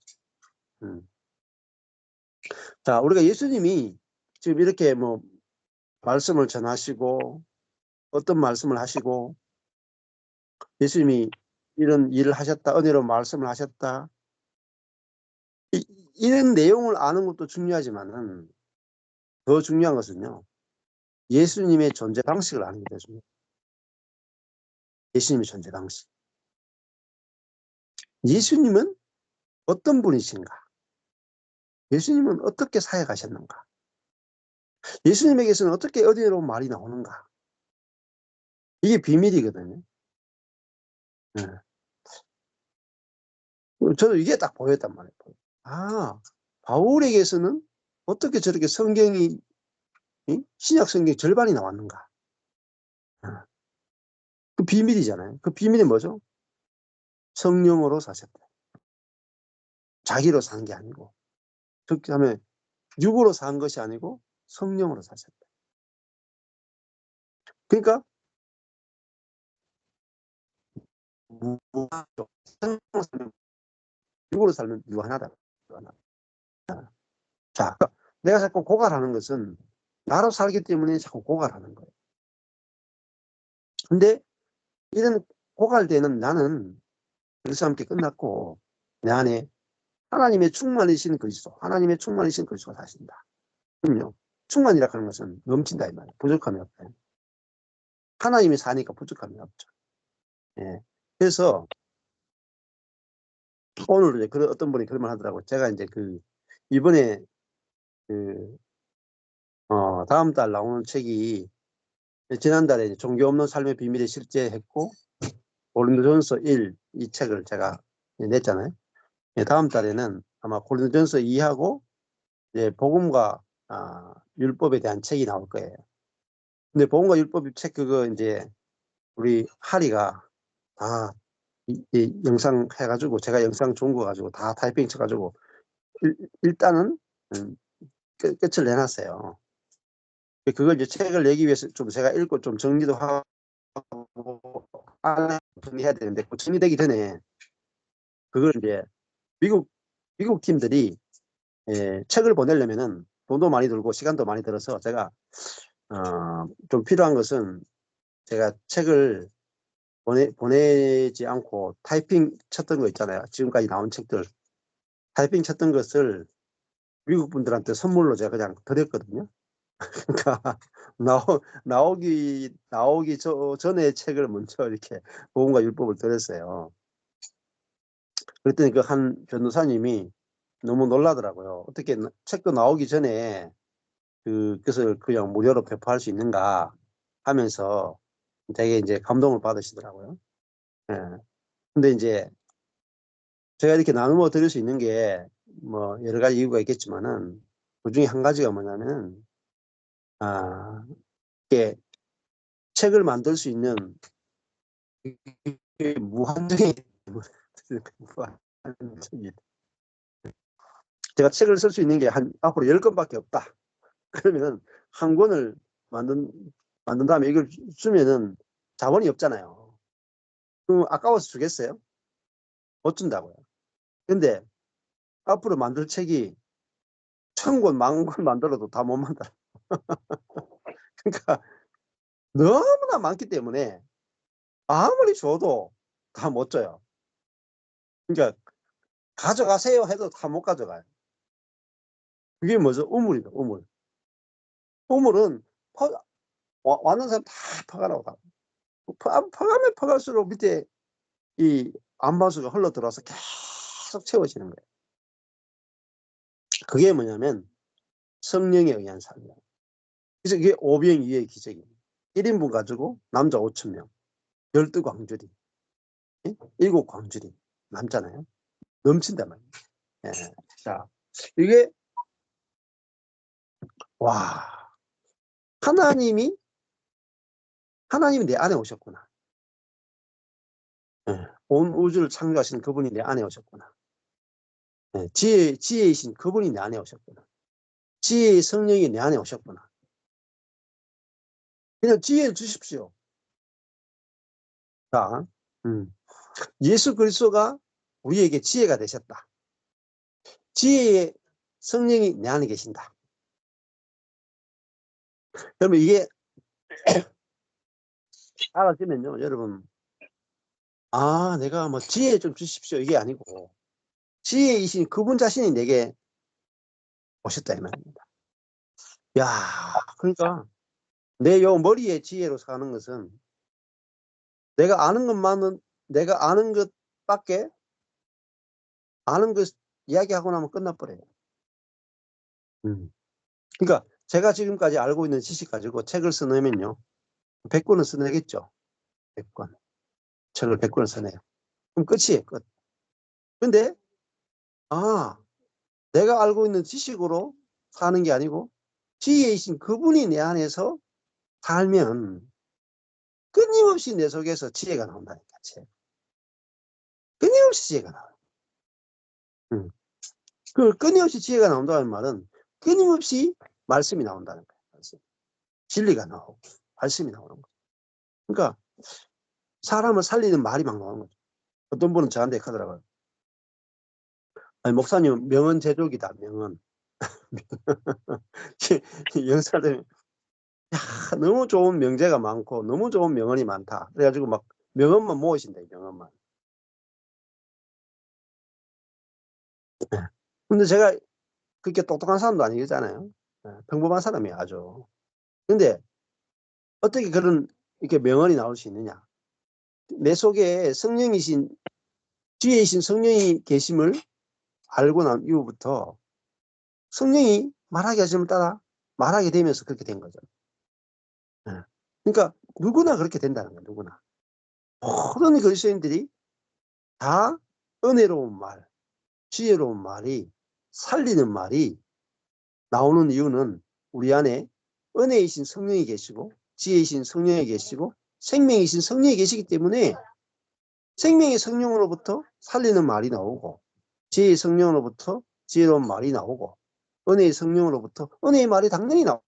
자, 우리가 예수님이 지금 이렇게 뭐 말씀을 전하시고 어떤 말씀을 하시고 예수님이 이런 일을 하셨다, 은혜로운 말씀을 하셨다, 이런 내용을 아는 것도 중요하지만은 더 중요한 것은요, 예수님의 존재 방식을 아는 게 되죠. 예수님의 존재 방식. 예수님은 어떤 분이신가? 예수님은 어떻게 사역하셨는가? 예수님에게서는 어떻게 은혜로운 말이 나오는가? 이게 비밀이거든요. 네. 저도 이게 딱 보였단 말이에요. 아, 바울에게서는 어떻게 저렇게 성경이 신약 성경 절반이 나왔는가? 그 비밀이잖아요. 그 비밀이 뭐죠? 성령으로 사셨다. 자기로 산 게 아니고, 그렇게 하면 육으로 산 것이 아니고 성령으로 사셨다. 그러니까 무한하죠. 육으로 살면 유한하다. 자, 내가 자꾸 고갈하는 것은 나로 살기 때문에 자꾸 고갈하는 거예요. 근데 이런 고갈되는 나는 그리스도와 함께 끝났고 내 안에 하나님의 충만이신 그리스도, 하나님의 충만이신 그리스도가 사신다. 그럼요. 충만이라 하는 것은 넘친다 이 말이에요. 부족함이 없다. 하나님이 사니까 부족함이 없죠. 예. 그래서 오늘 이제 어떤 분이 그런 말 하더라고요. 제가 이제 이번에 다음 달 나오는 책이 지난달에 이제 종교 없는 삶의 비밀이 실제했고 고린도전서 1 이 책을 제가 냈잖아요. 예, 다음 달에는 아마 고린도전서 2하고 이제 복음과 율법에 대한 책이 나올 거예요. 근데 복음과 율법 책 그거 이제 우리 하리가 다 이 영상 해가지고 제가 영상 좋은 거 가지고 다 타이핑 쳐가지고 일단은 끝을 내놨어요. 그걸 이제 책을 내기 위해서 좀 제가 읽고 좀 정리도 하고 정리해야 되는데 그 정리되기 전에 그걸 이제 미국 팀들이 책을 보내려면은 돈도 많이 들고 시간도 많이 들어서 제가 좀 필요한 것은 제가 책을 보내지 않고 타이핑 쳤던 거 있잖아요. 지금까지 나온 책들 타이핑 쳤던 것을 미국 분들한테 선물로 제가 그냥 드렸거든요. 그러니까 나오기 전에 책을 먼저 이렇게 복음과 율법을 드렸어요. 그랬더니 그 한 변호사님이 너무 놀라더라고요. 어떻게 책도 나오기 전에 그것을 그냥 무료로 배포할 수 있는가 하면서 되게 이제 감동을 받으시더라고요. 예. 근데 이제 제가 이렇게 나누어 드릴 수 있는 게 뭐 여러 가지 이유가 있겠지만은 그 중에 한 가지가 뭐냐면은 이게 책을 만들 수 있는 무한정이 무한정이 제가 책을 쓸 수 있는 게 앞으로 10권밖에 없다. 그러면은 한 권을 만든 다음에 이걸 주면은 자본이 없잖아요. 그럼 아까워서 주겠어요? 못 준다고요. 근데 앞으로 만들 책이 1000권, 10,000권 만들어도 다 못 만들어. 그러니까 너무나 많기 때문에 아무리 줘도 다 못 줘요. 그러니까 가져가세요 해도 다 못 가져가요. 그게 뭐죠? 우물이다, 우물. 우물은 왔는 사람 다 퍼가라고 가. 퍼가면 퍼갈수록 밑에 이 안반수가 흘러 들어와서 계속 채워지는 거예요. 그게 뭐냐면 성령에 의한 삶이에요. 그래서 이게 오병이어의 기적입니다. 1인분 가지고 남자 5,000명, 12광주리, 7광주리 남잖아요. 넘친단 말이에요. 예. 자, 이게 와 하나님이 내 안에 오셨구나. 예. 온 우주를 창조하신 그분이 내 안에 오셨구나. 예. 지혜이신 그분이 내 안에 오셨구나. 지혜의 성령이 내 안에 오셨구나. 그냥 지혜를 주십시오. 자, 예수 그리스도가 우리에게 지혜가 되셨다. 지혜의 성령이 내 안에 계신다. 그러면 이게 알아지면요, 여러분, 내가 뭐 지혜 좀 주십시오 이게 아니고 지혜이신 그분 자신이 내게 오셨다 이 말입니다. 야, 그러니까 내 요 머리의 지혜로 사는 것은 내가 아는 것밖에 아는 것 이야기하고 나면 끝나버려요. 그러니까 제가 지금까지 알고 있는 지식 가지고 책을 써내면요 100권은 써내겠죠. 100권. 책을 100권을 써내요. 그럼 끝이에요. 끝. 근데 내가 알고 있는 지식으로 사는 게 아니고 지혜이신 그분이 내 안에서 살면 끊임없이 내 속에서 지혜가 나온다니까. 끊임없이 지혜가 나와요. 그 끊임없이 지혜가 나온다는 말은 끊임없이 말씀이 나온다는 거예요. 말씀. 진리가 나오고 말씀이 나오는 거예요. 그러니까 사람을 살리는 말이 막 나오는 거죠. 어떤 분은 저한테 하더라고요. 아니, 목사님 명언 제조기다. 명언. 영사들 너무 좋은 명제가 많고 너무 좋은 명언이 많다. 그래가지고 막 명언만 모으신다. 명언만. 근데 제가 그렇게 똑똑한 사람도 아니잖아요. 평범한 사람이에요. 아주. 근데 어떻게 그런 이렇게 명언이 나올 수 있느냐. 내 속에 성령이신 지혜이신 성령이 계심을 알고 난 이후부터 성령이 말하게 하심을 따라 말하게 되면서 그렇게 된 거죠. 그러니까 누구나 그렇게 된다는 거예요. 누구나. 모든 그리스도인들이 다 은혜로운 말, 지혜로운 말이 살리는 말이 나오는 이유는 우리 안에 은혜이신 성령이 계시고 지혜이신 성령이 계시고 생명이신 성령이 계시기 때문에 생명의 성령으로부터 살리는 말이 나오고 지혜의 성령으로부터 지혜로운 말이 나오고 은혜의 성령으로부터 은혜의 말이 당연히 나오죠.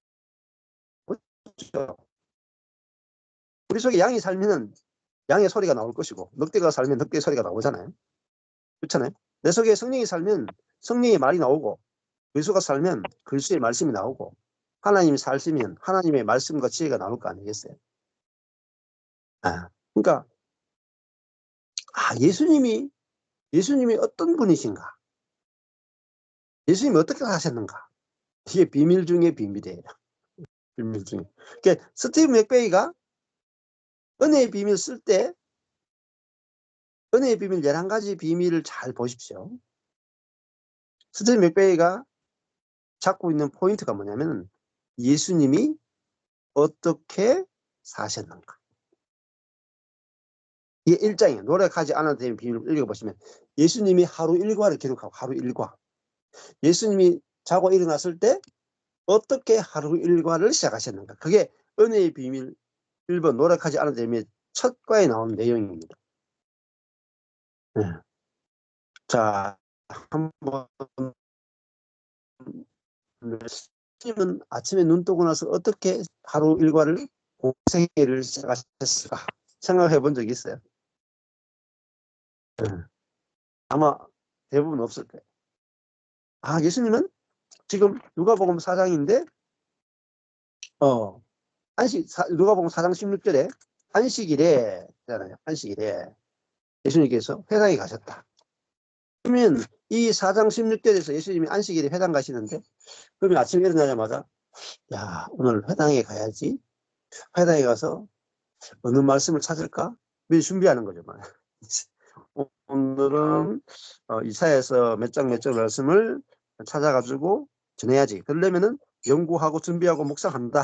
우리 속에 양이 살면 양의 소리가 나올 것이고 늑대가 살면 늑대의 소리가 나오잖아요. 그렇잖아요. 내 속에 성령이 살면 성령의 말이 나오고 그리스도가 살면 그리스도의 말씀이 나오고 하나님이 살시면 하나님의 말씀과 지혜가 나올 거 아니겠어요. 그러니까 예수님이 어떤 분이신가, 예수님이 어떻게 사셨는가, 이게 비밀 중에 비밀이에요. 비밀 중에. 그러니까 스티브 맥베이가 은혜의 비밀 쓸 때 은혜의 비밀 11가지 비밀을 잘 보십시오. 스티브 맥베이가 잡고 있는 포인트가 뭐냐면 예수님이 어떻게 사셨는가. 이게 1장이에요. 노력하지 않아도 되는 비밀을 읽어보시면 예수님이 하루 일과를 기록하고 하루 일과. 예수님이 자고 일어났을 때 어떻게 하루 일과를 시작하셨는가. 그게 은혜의 비밀 1번 노력하지 않아도 되는 첫 과에 나온 내용입니다. 네. 자, 한번 예수님은 아침에 눈 뜨고 나서 어떻게 하루 일과를 공생애를 시작하셨을까 생각해 본 적이 있어요? 아마 대부분 없을 거예요. 예수님은 지금 누가복음 4장인데 누가복음 4장 16절에 안식일에 잖아요. 안식일에 예수님께서 회당에 가셨다. 그러면 이 4장 16절에서 예수님이 안식일에 회당 가시는데 그러면 아침에 일어나자마자 야, 오늘 회당에 가야지. 회당에 가서 어느 말씀을 찾을까? 미리 준비하는 거죠. 오늘은 이사야에서 몇 장 말씀을 찾아가지고 전해야지. 그러려면은 연구하고 준비하고 묵상한다.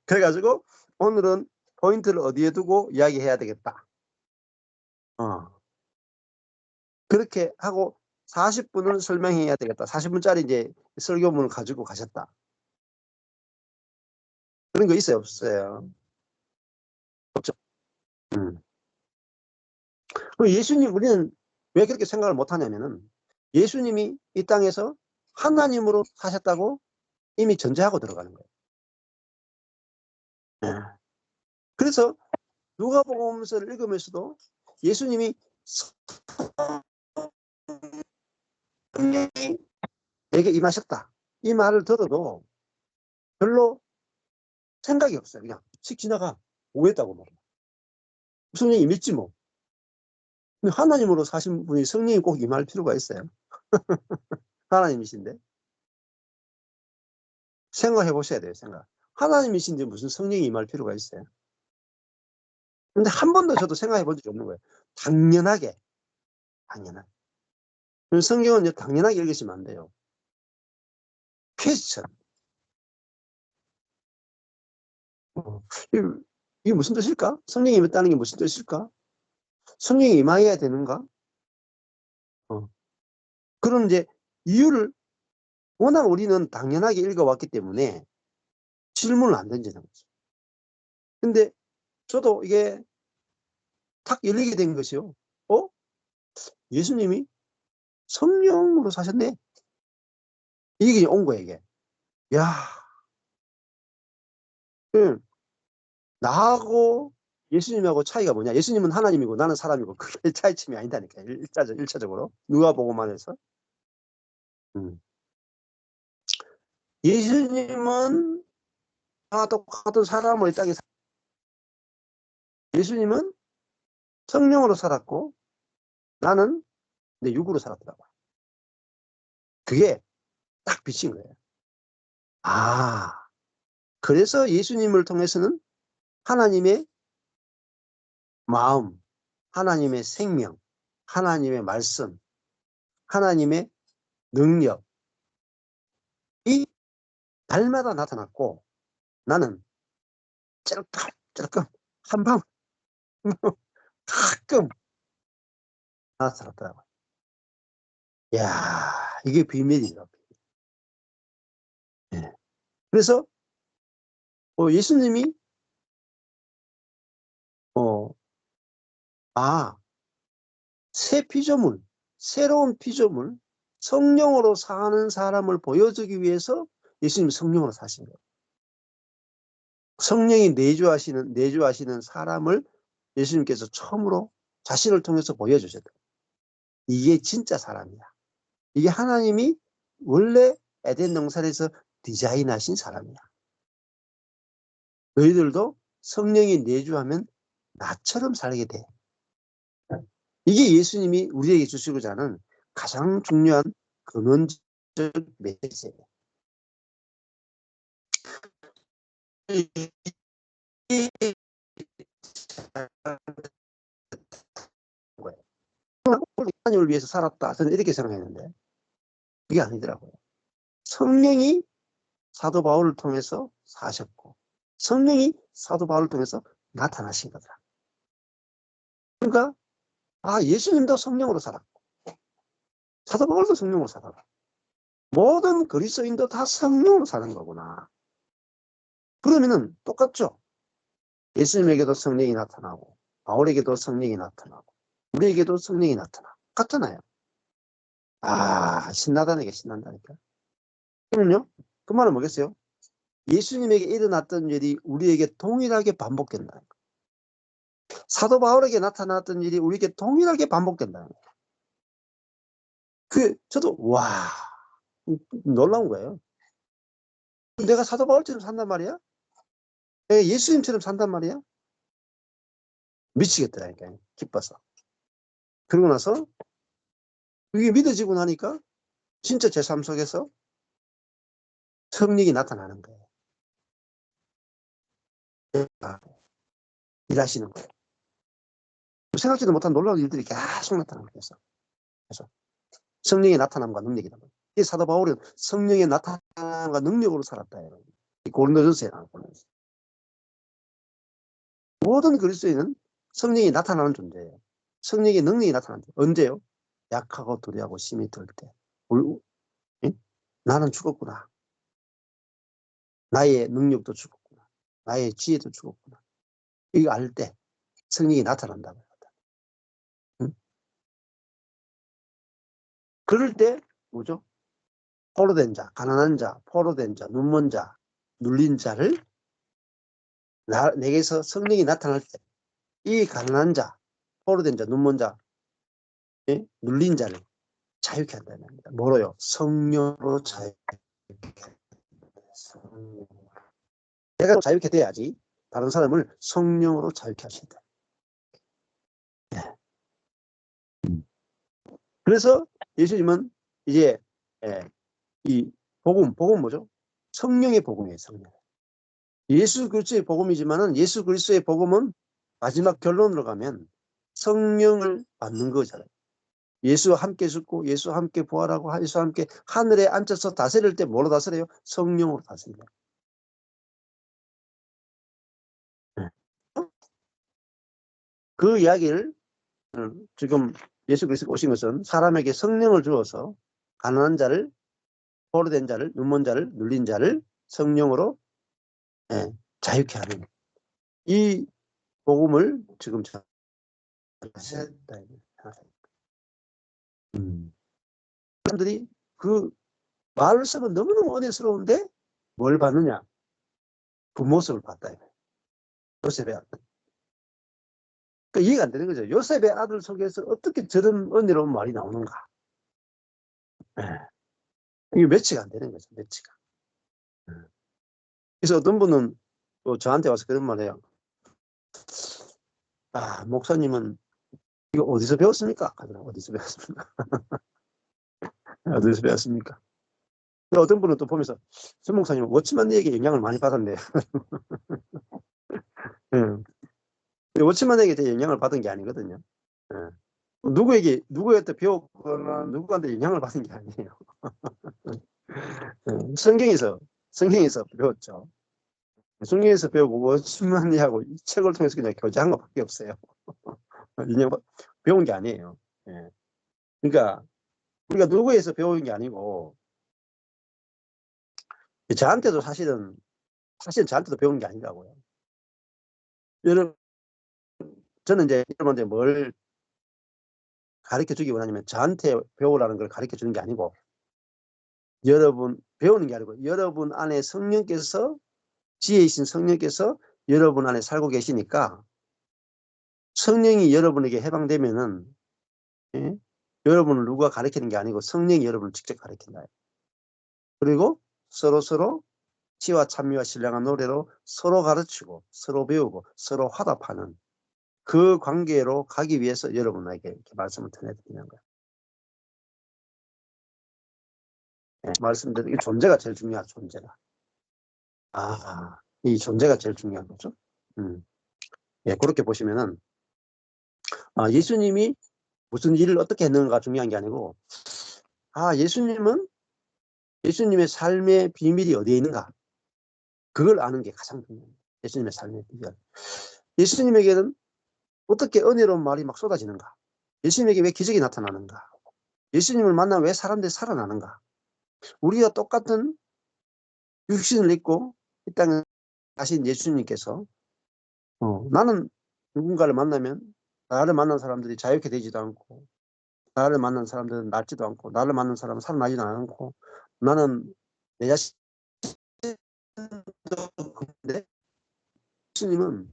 그래가지고 오늘은 포인트를 어디에 두고 이야기해야 되겠다. 그렇게 하고 40분을 설명해야 되겠다. 40분짜리 이제 설교문을 가지고 가셨다. 그런 거 있어요? 없어요? 없죠. 예수님, 우리는 왜 그렇게 생각을 못 하냐면은 예수님이 이 땅에서 하나님으로 사셨다고 이미 전제하고 들어가는 거예요. 그래서 누가복음서를 읽으면서도 예수님이 성령이 내게 임하셨다. 이 말을 들어도 별로 생각이 없어요. 그냥 씩 지나가. 오했다고 말이야. 성령이 임했지 뭐. 근데 하나님으로 사신 분이 성령이 꼭 임할 필요가 있어요. 하나님이신데. 생각해 보셔야 돼요. 생각. 하나님이신데 무슨 성령이 임할 필요가 있어요. 근데 한 번도 저도 생각해 본 적이 없는 거예요. 당연하게. 성경은 당연하게 읽으시면 안 돼요. 퀘스천. 이게 무슨 뜻일까? 성령이 임했다는 게 무슨 뜻일까? 성령이 임하여야 되는가? 그런 이제 이유를 워낙 우리는 당연하게 읽어왔기 때문에 질문을 안 던지는 거죠. 근데 저도 이게 탁 열리게 된 것이요. 예수님이 성령으로 사셨네. 이게 온 거예요, 이게. 야, 나하고 예수님하고 차이가 뭐냐? 예수님은 하나님이고 나는 사람이고 그게 차이점이 아니다니까. 일차적으로. 누가복음만 해서. 예수님은 다 똑같은 사람으로 이 땅에 예수님은 성령으로 살았고 나는 내 육으로 살았더라고요. 그게 딱 비친 거예요. 아, 그래서 예수님을 통해서는 하나님의 마음, 하나님의 생명, 하나님의 말씀, 하나님의 능력이 날마다 나타났고 나는 찔끔 한방 가끔 나타났더라고요. 야, 이게 비밀이에요. 네. 그래서 예수님이 새 피조물, 새로운 피조물, 성령으로 사는 사람을 보여주기 위해서 예수님이 성령으로 사신 거예요. 성령이 내주하시는 사람을 예수님께서 처음으로 자신을 통해서 보여주셨다. 이게 진짜 사람이야. 이게 하나님이 원래 에덴 동산에서 디자인하신 사람이야. 너희들도 성령이 내주하면 나처럼 살게 돼. 이게 예수님이 우리에게 주시고자 하는 가장 중요한 근원적 메시지예요. 하나님을 위해서 살았다. 저는 이렇게 생각했는데 그게 아니더라고요. 성령이 사도 바울을 통해서 사셨고 성령이 사도 바울을 통해서 나타나신 거더라. 그러니까 예수님도 성령으로 살았고 사도 바울도 성령으로 살았고 모든 그리스도인도 다 성령으로 사는 거구나. 그러면은 똑같죠. 예수님에게도 성령이 나타나고 바울에게도 성령이 나타나고 우리에게도 성령이 나타나고 같잖아요. 신나다니까 신난다니까. 그러면요. 그 말은 뭐겠어요? 예수님에게 일어났던 일이 우리에게 동일하게 반복된다는 거예요. 사도 바울에게 나타났던 일이 우리에게 동일하게 반복된다는 거예요. 저도 놀라운 거예요. 내가 사도 바울처럼 산단 말이야? 내가 예수님처럼 산단 말이야? 미치겠더라니까요. 기뻐서. 그러고 나서 그게 믿어지고 나니까 진짜 제 삶 속에서 성령이 나타나는 거예요. 일하시는 거예요. 생각지도 못한 놀라운 일들이 계속 나타나는 거예요. 그래서 성령의 나타남과 능력이다. 이 사도 바울은 성령의 나타남과 능력으로 살았다. 고린도전서에 나오고 모든 그리스도인은 성령이 나타나는 존재예요. 성령의 능력이 나타나는 존재. 언제요? 약하고 두려워하고 심히 들 때. 나는 죽었구나. 나의 능력도 죽었구나. 나의 지혜도 죽었구나. 이거 알 때 성령이 나타난다고 합니다. 그럴 때 뭐죠? 포로된 자, 가난한 자, 포로된 자, 눈먼 자, 눌린 자를 내게서 성령이 나타날 때 이 가난한 자, 포로된 자, 눈먼 자, 눌린 자를 자유케 한다는 겁니다. 뭐로요? 성령으로 자유케. 내가 자유케 돼야지 다른 사람을 성령으로 자유케 하신다. 네. 그래서 예수님은 이제 이 복음 뭐죠? 성령의 복음이에요. 성령. 예수 그리스도의 복음이지만은 예수 그리스도의 복음은 마지막 결론으로 가면 성령을 받는 거잖아요. 예수와 함께 죽고 예수와 함께 부활하고 예수와 함께 하늘에 앉아서 다스릴 때 뭐로 다스려요? 성령으로 다스려요. 그 이야기를 지금 예수 그리스도가 오신 것은 사람에게 성령을 주어서 가난한 자를, 포로된 자를, 눈먼 자를, 눌린 자를 성령으로 자유케 하는 이 복음을 지금 하셨다. 사람들이 그 말을 쓰면 너무너무 은혜스러운데 뭘 받느냐? 그 모습을 봤다. 요셉의 아들. 그러니까 이해가 안 되는 거죠. 요셉의 아들 속에서 어떻게 저런 은혜로운 말이 나오는가? 이게 매치가 안 되는 거죠. 매치가. 그래서 어떤 분은 또 저한테 와서 그런 말 해요. 아, 목사님은 이거 어디서 배웠습니까? 어디서 배웠습니까? 어디서 배웠습니까? 어떤 분은 또 보면서 전 목사님은 워치만에게 영향을 많이 받았네요. 워치만에게 영향을 받은 게 아니거든요. 누구한테 배웠거나 누구한테 영향을 받은 게 아니에요. 성경에서 배웠죠. 성경에서 배우고 워치만이하고 이 책을 통해서 그냥 교제한 것밖에 없어요. 배운 게 아니에요. 그러니까 우리가 누구에서 배운 게 아니고 저한테도 사실은 저한테도 배운 게 아니라고요. 저는 이제 여러분한테 뭘 가르쳐 주기 원하냐면 저한테 배우라는 걸 가르쳐 주는 게 아니고 여러분 배우는 게 아니고 여러분 안에 성령께서 지혜이신 성령께서 여러분 안에 살고 계시니까 성령이 여러분에게 해방되면은 여러분을 누가 가르치는 게 아니고 성령이 여러분을 직접 가르친다. 그리고 서로 지혜와 찬미와 신령한 노래로 서로 가르치고 서로 배우고 서로 화답하는 그 관계로 가기 위해서 여러분에게 이렇게 말씀을 전해드리는 거예요. 말씀드린 이 존재가 제일 중요하죠. 존재가. 이 존재가 제일 중요한 거죠. 그렇게 보시면은 예수님이 무슨 일을 어떻게 했는가 중요한 게 아니고 예수님의 삶의 비밀이 어디에 있는가 그걸 아는 게 가장 중요해요. 예수님의 삶의 비밀. 예수님에게는 어떻게 은혜로운 말이 막 쏟아지는가? 예수님에게 왜 기적이 나타나는가? 예수님을 만나면 왜 사람들이 살아나는가? 우리가 똑같은 육신을 입고 이 땅에 가신 예수님께서 나는 누군가를 만나면 나를 만난 사람들이 자유케 되지도 않고 나를 만난 사람들은 낫지도 않고 나를 만난 사람은 살아나지도 않고 나는 내 자신도 그런데 예수님은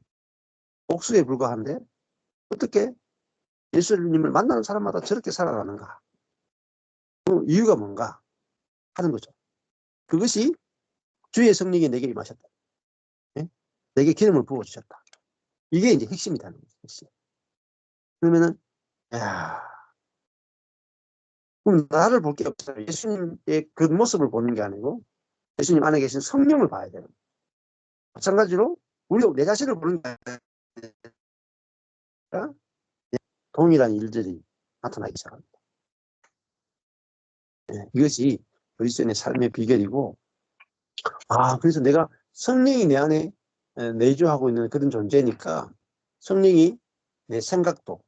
복수에 불과한데 어떻게 예수님을 만나는 사람마다 저렇게 살아가는가? 그 이유가 뭔가 하는 거죠. 그것이 주의 성령이 내게 임하셨다. 내게 기름을 부어주셨다. 이게 이제 핵심이라는 거죠. 핵심. 그러면은 그럼 나를 볼 게 없어요. 예수님의 그 모습을 보는 게 아니고 예수님 안에 계신 성령을 봐야 돼요. 마찬가지로 우리도 내 자신을 보는 게 아니라 동일한 일들이 나타나기 시작합니다. 이것이 그리스도인의 삶의 비결이고 그래서 내가 성령이 내 안에 내주하고 있는 그런 존재니까 성령이 내 생각도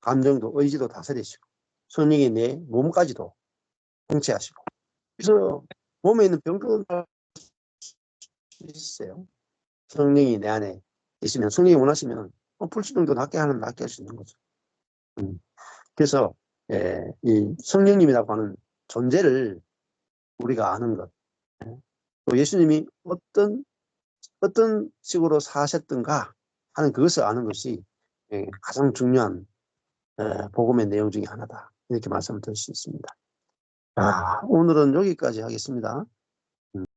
감정도 의지도 다스리시고 성령이 내 몸까지도 통치하시고 그래서 몸에 있는 병도 있어요. 성령이 내 안에 있으면 성령이 원하시면 불치병도 낫게 할 수 있는 거죠. 그래서 이 성령님이라고 하는 존재를 우리가 아는 것, 또 예수님이 어떤 식으로 사셨던가 하는 그것을 아는 것이 가장 중요한 복음의 내용 중에 하나다. 이렇게 말씀을 드릴 수 있습니다. 오늘은 여기까지 하겠습니다.